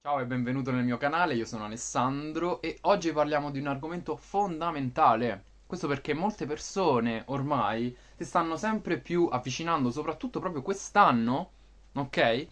Ciao e benvenuto nel mio canale, io sono Alessandro e oggi parliamo di un argomento fondamentale. Questo perché molte persone ormai si stanno sempre più avvicinando, soprattutto proprio quest'anno, ok?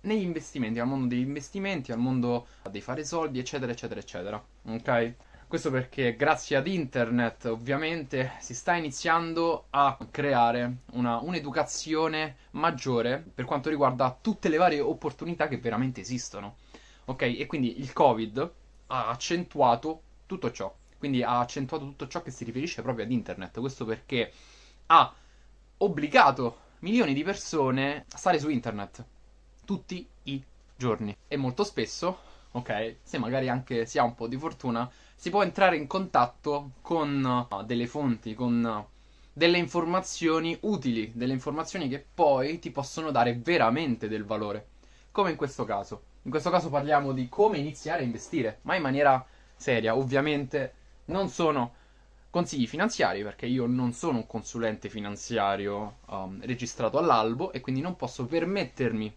Negli investimenti, al mondo degli investimenti, al mondo dei fare soldi, eccetera, eccetera, eccetera, ok? Questo perché grazie ad internet ovviamente si sta iniziando a creare un'educazione maggiore per quanto riguarda tutte le varie opportunità che veramente esistono. Ok? E quindi il Covid ha accentuato tutto ciò. Quindi ha accentuato tutto ciò che si riferisce proprio ad internet. Questo perché ha obbligato milioni di persone a stare su internet tutti i giorni. E molto spesso, ok, se magari anche si ha un po' di fortuna, si può entrare in contatto con delle fonti, con delle informazioni utili, delle informazioni che poi ti possono dare veramente del valore. Come in questo caso. In questo caso parliamo di come iniziare a investire, ma in maniera seria. Ovviamente non sono consigli finanziari, perché io non sono un consulente finanziario registrato all'albo e quindi non posso permettermi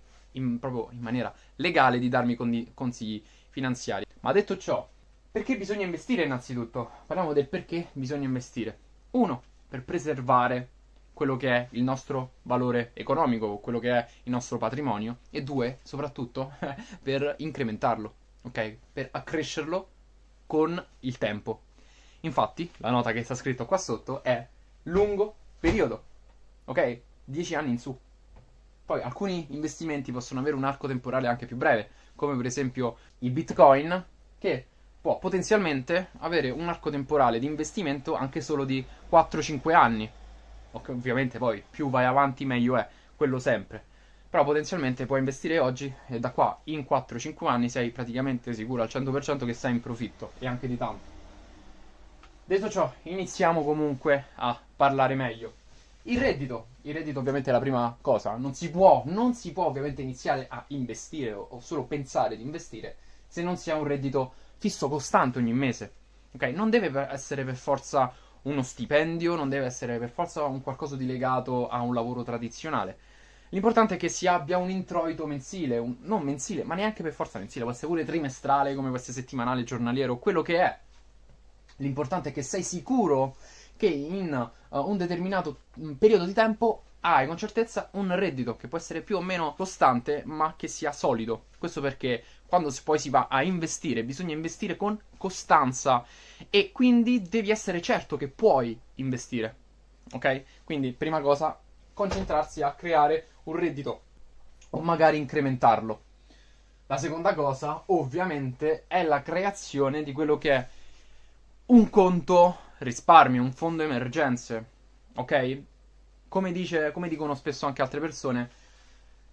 proprio in maniera legale di darmi consigli finanziari. Ma detto ciò, perché bisogna investire innanzitutto? Parliamo del perché bisogna investire. Uno, per preservare quello che è il nostro valore economico, quello che è il nostro patrimonio, e due, soprattutto, per incrementarlo, ok? Per accrescerlo con il tempo. Infatti, la nota che sta scritto qua sotto è lungo periodo, ok? 10 anni in su. Poi alcuni investimenti possono avere un arco temporale anche più breve, come per esempio il Bitcoin, che può potenzialmente avere un arco temporale di investimento anche solo di 4-5 anni. Ovviamente poi più vai avanti meglio è, quello sempre. Però potenzialmente puoi investire oggi e da qua in 4-5 anni sei praticamente sicuro al 100% che sei in profitto e anche di tanto. Detto ciò, iniziamo comunque a parlare meglio. Il reddito ovviamente è la prima cosa, non si può ovviamente iniziare a investire o solo pensare di investire se non si ha un reddito fisso costante ogni mese. Ok? Non deve essere per forza uno stipendio, non deve essere per forza un qualcosa di legato a un lavoro tradizionale. L'importante è che si abbia un introito mensile, non mensile, ma neanche per forza mensile, può essere pure trimestrale, come può essere settimanale, giornaliero, quello che è. L'importante è che sei sicuro che in un determinato periodo di tempo hai con certezza un reddito che può essere più o meno costante, ma che sia solido. Questo perché quando poi si va a investire, bisogna investire con costanza e quindi devi essere certo che puoi investire. Ok? Quindi, prima cosa, concentrarsi a creare un reddito o magari incrementarlo. La seconda cosa, ovviamente, è la creazione di quello che è un conto risparmio, un fondo emergenze, ok? Come dicono spesso anche altre persone,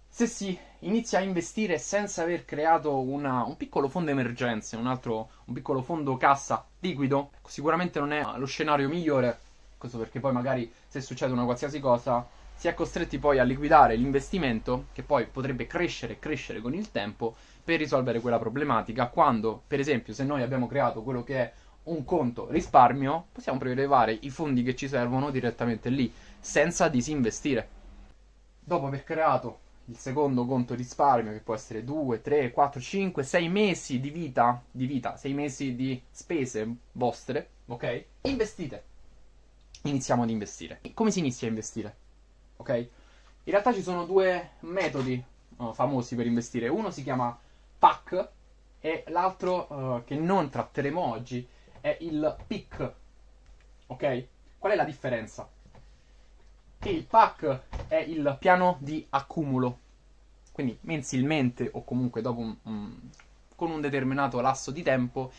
se si inizia a investire senza aver creato un piccolo fondo emergenze, un piccolo fondo cassa liquido, sicuramente non è lo scenario migliore. Questo perché poi magari se succede una qualsiasi cosa si è costretti poi a liquidare l'investimento che poi potrebbe crescere e crescere con il tempo per risolvere quella problematica. Quando, per esempio, se noi abbiamo creato quello che è un conto risparmio, possiamo prelevare i fondi che ci servono direttamente lì, senza disinvestire. Dopo aver creato il secondo conto risparmio, che può essere 2, 3, 4, 5, 6 mesi di vita, 6 mesi di spese vostre, ok? Investite. Iniziamo ad investire. Come si inizia a investire? Ok? In realtà ci sono due metodi famosi per investire. Uno si chiama PAC e l'altro che non tratteremo oggi è il PIC. Ok? Qual è la differenza? Che il PAC è il piano di accumulo, quindi mensilmente o comunque dopo con un determinato lasso di tempo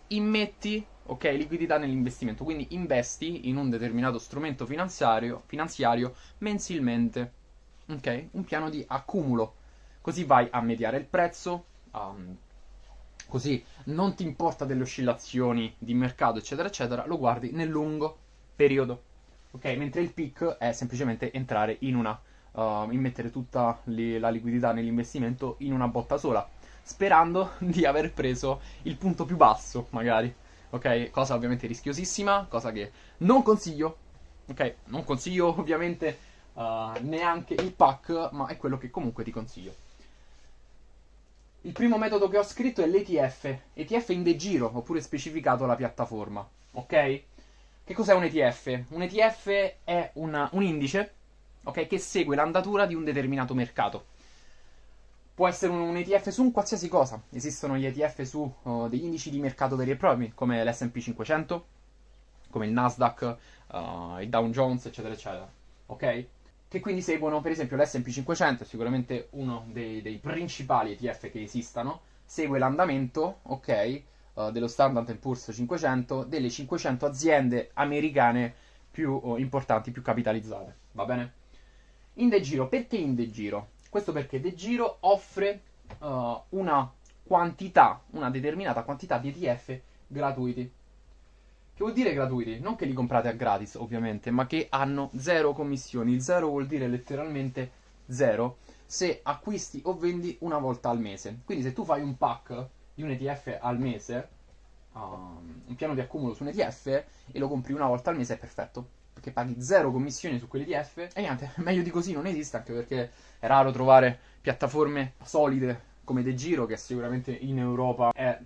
immetti, ok, liquidità nell'investimento, quindi investi in un determinato strumento finanziario mensilmente, ok? Un piano di accumulo, così vai a mediare il prezzo, così non ti importa delle oscillazioni di mercato, eccetera, eccetera, lo guardi nel lungo periodo, ok? Mentre il peak è semplicemente entrare immettere tutta la liquidità nell'investimento in una botta sola, sperando di aver preso il punto più basso, magari, ok? Cosa ovviamente rischiosissima, cosa che non consiglio, ok? Non consiglio ovviamente neanche il pack, ma è quello che comunque ti consiglio. Il primo metodo che ho scritto è l'ETF, ETF in DeGiro, oppure specificato la piattaforma, ok? Che cos'è un ETF? Un ETF è un indice, ok, che segue l'andatura di un determinato mercato. Può essere un ETF su un qualsiasi cosa. Esistono gli ETF su degli indici di mercato veri e propri, come l'S&P 500, come il Nasdaq, il Dow Jones, eccetera, eccetera. Ok? Che quindi seguono, per esempio, l'S&P 500, è sicuramente uno dei principali ETF che esistano, segue l'andamento, ok, dello Standard Poor's 500, delle 500 aziende americane più importanti, più capitalizzate. Va bene? In De Giro, perché in De Giro? Questo perché De Giro offre una quantità, una determinata quantità di ETF gratuiti. Che vuol dire gratuiti? Non che li comprate a gratis, ovviamente, ma che hanno zero commissioni. Il zero vuol dire letteralmente zero se acquisti o vendi una volta al mese. Quindi se tu fai un pack di un ETF al mese, un piano di accumulo su un ETF e lo compri una volta al mese, è perfetto. Perché paghi zero commissioni su quegli ETF e niente, meglio di così non esiste, anche perché è raro trovare piattaforme solide come De Giro, che sicuramente in Europa è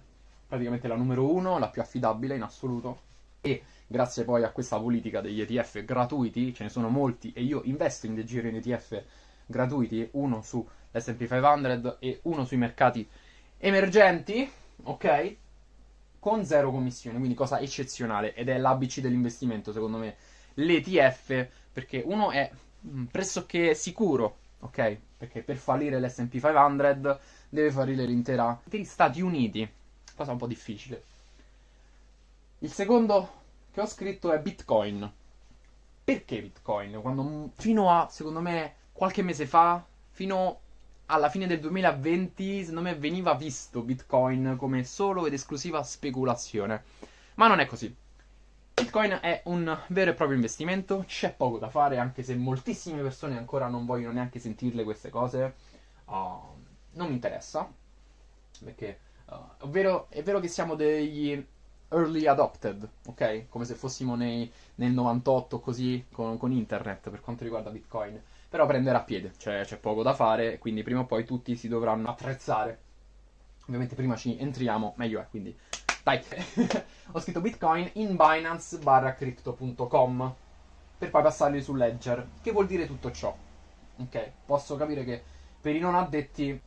praticamente la numero uno, la più affidabile in assoluto. E grazie poi a questa politica degli ETF gratuiti, ce ne sono molti e io investo in De Giro in ETF gratuiti, uno su S&P 500 e uno sui mercati emergenti, ok? Con zero commissione, quindi cosa eccezionale ed è l'ABC dell'investimento secondo me. L'ETF, perché uno è pressoché sicuro, ok? Perché per fallire l'S&P 500 deve fallire gli Stati Uniti, cosa un po' difficile. Il secondo che ho scritto è Bitcoin. Perché Bitcoin? Quando fino a, secondo me, qualche mese fa, fino alla fine del 2020, secondo me veniva visto Bitcoin come solo ed esclusiva speculazione. Ma non è così. Bitcoin è un vero e proprio investimento, c'è poco da fare, anche se moltissime persone ancora non vogliono neanche sentirle queste cose. Non mi interessa, perché è vero che siamo degli early adopted, ok? Come se fossimo nel 98 così con internet per quanto riguarda Bitcoin. Però prenderà piede, cioè c'è poco da fare, quindi prima o poi tutti si dovranno attrezzare. Ovviamente prima ci entriamo, meglio è, quindi dai. Ho scritto Bitcoin in Binance/crypto.com per poi passarli su Ledger, che vuol dire tutto ciò. Ok, posso capire che per i non addetti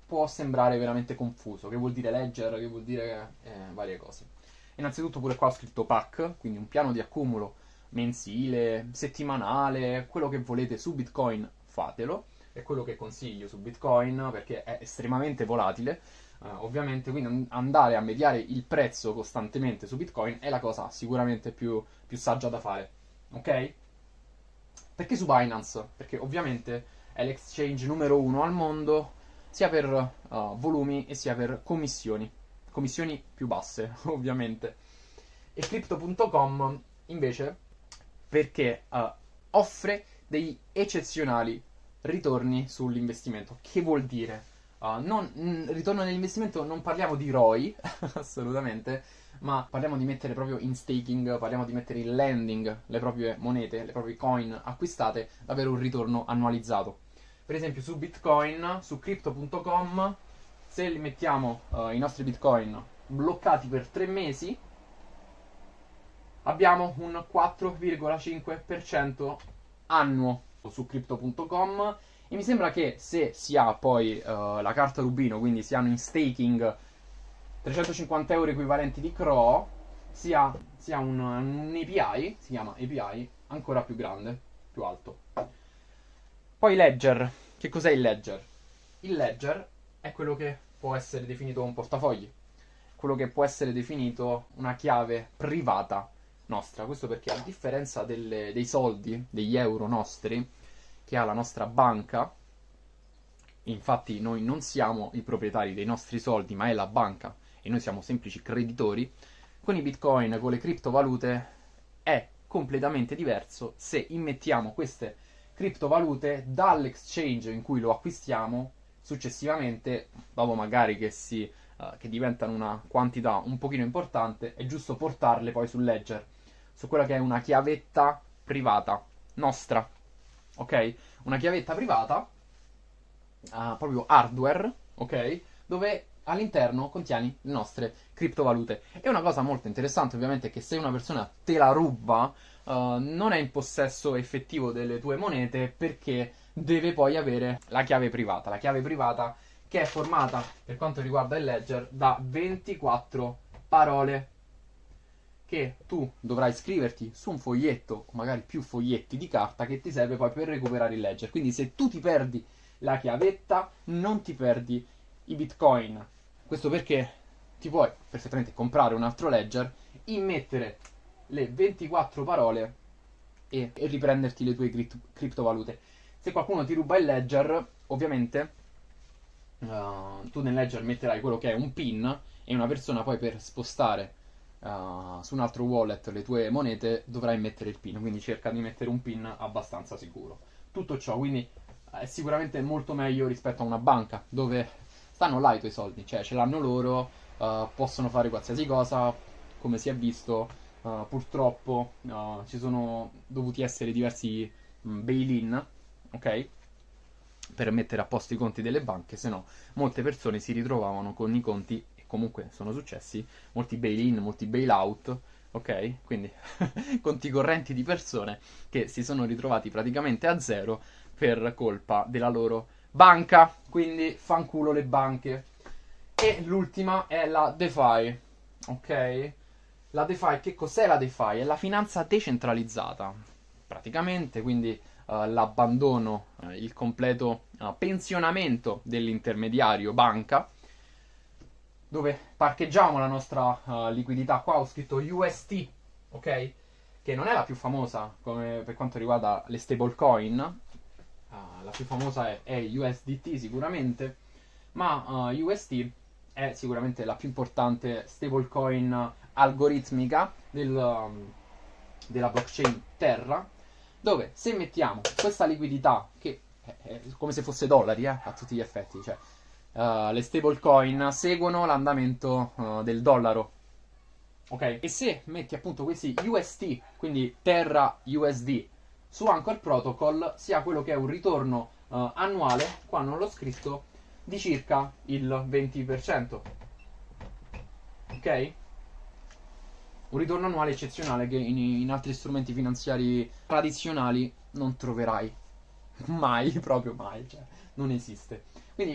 può sembrare veramente confuso. Che vuol dire Ledger, che vuol dire varie cose. Innanzitutto pure qua ho scritto pack, quindi un piano di accumulo mensile, settimanale, quello che volete su Bitcoin fatelo. È quello che consiglio su Bitcoin perché è estremamente volatile. Ovviamente, quindi andare a mediare il prezzo costantemente su Bitcoin è la cosa sicuramente più saggia da fare. Ok? Perché su Binance? Perché ovviamente è l'exchange numero uno al mondo, sia per volumi e sia per commissioni. Commissioni più basse, ovviamente. E Crypto.com invece perché offre degli eccezionali ritorni sull'investimento. Che vuol dire? Ritorno nell'investimento non parliamo di ROI, assolutamente, ma parliamo di mettere proprio in staking, parliamo di mettere in lending le proprie monete, le proprie coin acquistate, avere un ritorno annualizzato. Per esempio su Bitcoin, su Crypto.com, se li mettiamo i nostri Bitcoin bloccati per 3 mesi, abbiamo un 4,5% annuo su Crypto.com e mi sembra che se si ha poi la carta Rubino, quindi si hanno in staking 350 euro equivalenti di CRO, si ha un API, si chiama API, ancora più grande, più alto. Poi Ledger. Che cos'è il Ledger? Il Ledger è quello che può essere definito un portafogli, quello che può essere definito una chiave privata nostra. Questo perché a differenza dei soldi, degli euro nostri, che ha la nostra banca, infatti noi non siamo i proprietari dei nostri soldi, ma è la banca e noi siamo semplici creditori, con i bitcoin, con le criptovalute è completamente diverso se immettiamo queste criptovalute dall'exchange in cui lo acquistiamo successivamente, dopo magari che diventano una quantità un pochino importante, è giusto portarle poi sul ledger, su quella che è una chiavetta privata nostra, ok? Una chiavetta privata proprio hardware, ok? dove all'interno contieni le nostre criptovalute. E una cosa molto interessante ovviamente è che se una persona te la ruba, non è in possesso effettivo delle tue monete, perché deve poi avere la chiave privata. La chiave privata che è formata, per quanto riguarda il ledger, da 24 parole che tu dovrai scriverti su un foglietto o magari più foglietti di carta che ti serve poi per recuperare il ledger. Quindi se tu ti perdi la chiavetta, non ti perdi i bitcoin. Questo perché ti puoi perfettamente comprare un altro ledger, immettere le 24 parole e riprenderti le tue criptovalute. Se qualcuno ti ruba il ledger, ovviamente tu nel ledger metterai quello che è un PIN, e una persona poi per spostare su un altro wallet le tue monete dovrai mettere il PIN. Quindi cerca di mettere un PIN abbastanza sicuro. Tutto ciò quindi è sicuramente molto meglio rispetto a una banca dove stanno là i tuoi soldi, cioè ce l'hanno loro, possono fare qualsiasi cosa, come si è visto. Purtroppo ci sono dovuti essere diversi bail-in, ok? Per mettere a posto i conti delle banche, se no molte persone si ritrovavano con i conti, e comunque sono successi, molti bail-in, molti bail-out, ok? Quindi conti correnti di persone che si sono ritrovati praticamente a zero per colpa della loro banca, quindi fanculo le banche. E l'ultima è la DeFi, ok? La DeFi, che cos'è la DeFi? È la finanza decentralizzata, praticamente, quindi l'abbandono, il completo pensionamento dell'intermediario banca, dove parcheggiamo la nostra liquidità. Qua ho scritto UST, ok? Che non è la più famosa come per quanto riguarda le stablecoin. La più famosa è USDT sicuramente, ma UST è sicuramente la più importante stablecoin algoritmica della blockchain Terra, dove se mettiamo questa liquidità, che è come se fosse dollari a tutti gli effetti, cioè le stablecoin seguono l'andamento del dollaro, ok? E se metti appunto questi UST, quindi Terra USD, su Anchor Protocol, si ha quello che è un ritorno annuale, qua non l'ho scritto, di circa il 20%, ok? Un ritorno annuale eccezionale che in altri strumenti finanziari tradizionali non troverai mai, proprio mai, cioè non esiste. Quindi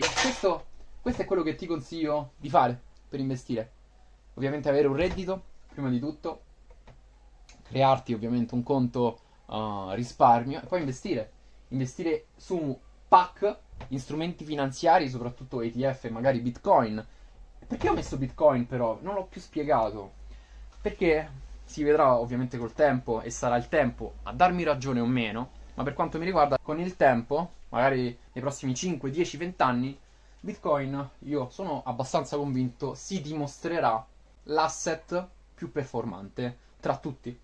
questo è quello che ti consiglio di fare per investire. Ovviamente avere un reddito, prima di tutto, crearti ovviamente un conto risparmio e poi investire. Investire su PAC, in strumenti finanziari, soprattutto ETF, magari Bitcoin. Perché ho messo Bitcoin però? Non l'ho più spiegato. Perché si vedrà ovviamente col tempo e sarà il tempo a darmi ragione o meno, ma per quanto mi riguarda, con il tempo, magari nei prossimi 5, 10, 20 anni, Bitcoin, io sono abbastanza convinto, si dimostrerà l'asset più performante tra tutti,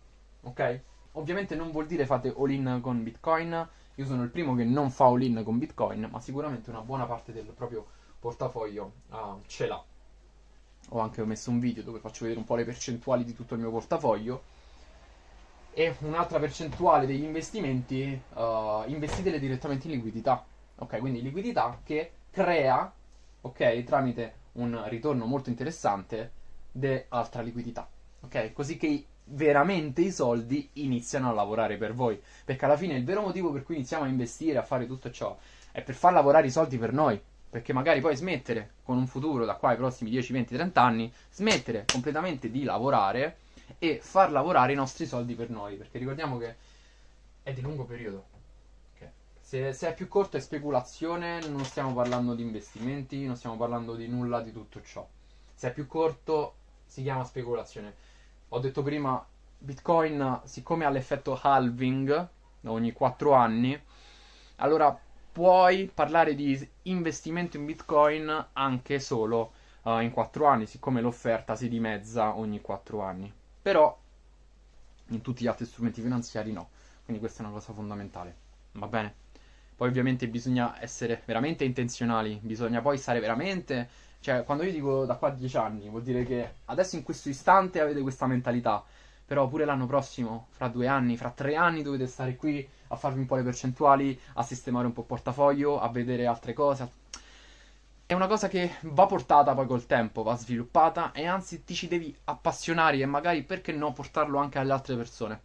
ok? Ovviamente non vuol dire fate all-in con Bitcoin, io sono il primo che non fa all-in con Bitcoin, ma sicuramente una buona parte del proprio portafoglio ce l'ha. Ho anche messo un video dove faccio vedere un po' le percentuali di tutto il mio portafoglio. E un'altra percentuale degli investimenti, investitele direttamente in liquidità. Ok, quindi liquidità che crea, ok, tramite un ritorno molto interessante, altra liquidità. Ok, così che veramente i soldi iniziano a lavorare per voi. Perché alla fine il vero motivo per cui iniziamo a investire, a fare tutto ciò, è per far lavorare i soldi per noi. Perché magari poi smettere con un futuro da qua ai prossimi 10, 20, 30 anni, smettere completamente di lavorare e far lavorare i nostri soldi per noi. Perché ricordiamo che è di lungo periodo. Okay. Se è più corto è speculazione, non stiamo parlando di investimenti, non stiamo parlando di nulla di tutto ciò. Se è più corto si chiama speculazione. Ho detto prima, Bitcoin, siccome ha l'effetto halving ogni 4 anni, allora puoi parlare di investimento in Bitcoin anche solo in 4 anni, siccome l'offerta si dimezza ogni 4 anni. Però in tutti gli altri strumenti finanziari no. Quindi questa è una cosa fondamentale. Va bene? Poi ovviamente bisogna essere veramente intenzionali, bisogna poi stare veramente... Cioè, quando io dico da qua a 10 anni, vuol dire che adesso in questo istante avete questa mentalità, però pure l'anno prossimo, fra 2 anni, fra 3 anni dovete stare qui a farvi un po' le percentuali, a sistemare un po' il portafoglio, a vedere altre cose. è una cosa che va portata poi col tempo, va sviluppata e anzi ti ci devi appassionare e magari perché no portarlo anche alle altre persone.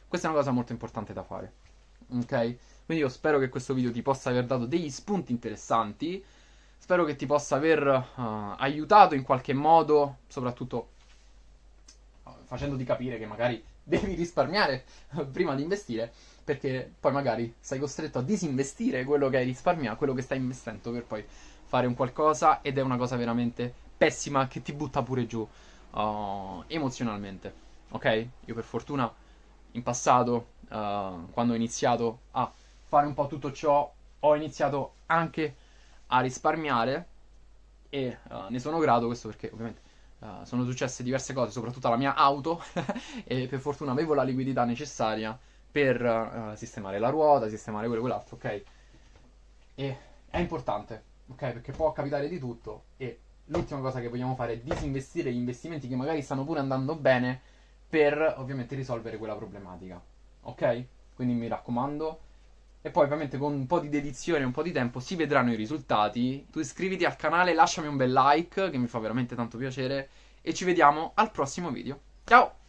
Questa è una cosa molto importante da fare. Ok? Quindi io spero che questo video ti possa aver dato degli spunti interessanti. Spero che ti possa aver aiutato in qualche modo, soprattutto facendoti capire che magari devi risparmiare prima di investire, perché poi magari sei costretto a disinvestire quello che hai risparmiato, quello che stai investendo per poi fare un qualcosa ed è una cosa veramente pessima che ti butta pure giù emozionalmente. Ok? Io per fortuna in passato, quando ho iniziato a fare un po' tutto ciò, ho iniziato anche a risparmiare e ne sono grato, questo perché ovviamente sono successe diverse cose, soprattutto alla mia auto e per fortuna avevo la liquidità necessaria per sistemare la ruota, sistemare quello e quell'altro, ok? E è importante, ok? Perché può capitare di tutto e l'ultima cosa che vogliamo fare è disinvestire gli investimenti che magari stanno pure andando bene per ovviamente risolvere quella problematica, ok? Quindi mi raccomando. E poi ovviamente con un po' di dedizione e un po' di tempo si vedranno i risultati. Tu iscriviti al canale, lasciami un bel like che mi fa veramente tanto piacere e ci vediamo al prossimo video. Ciao!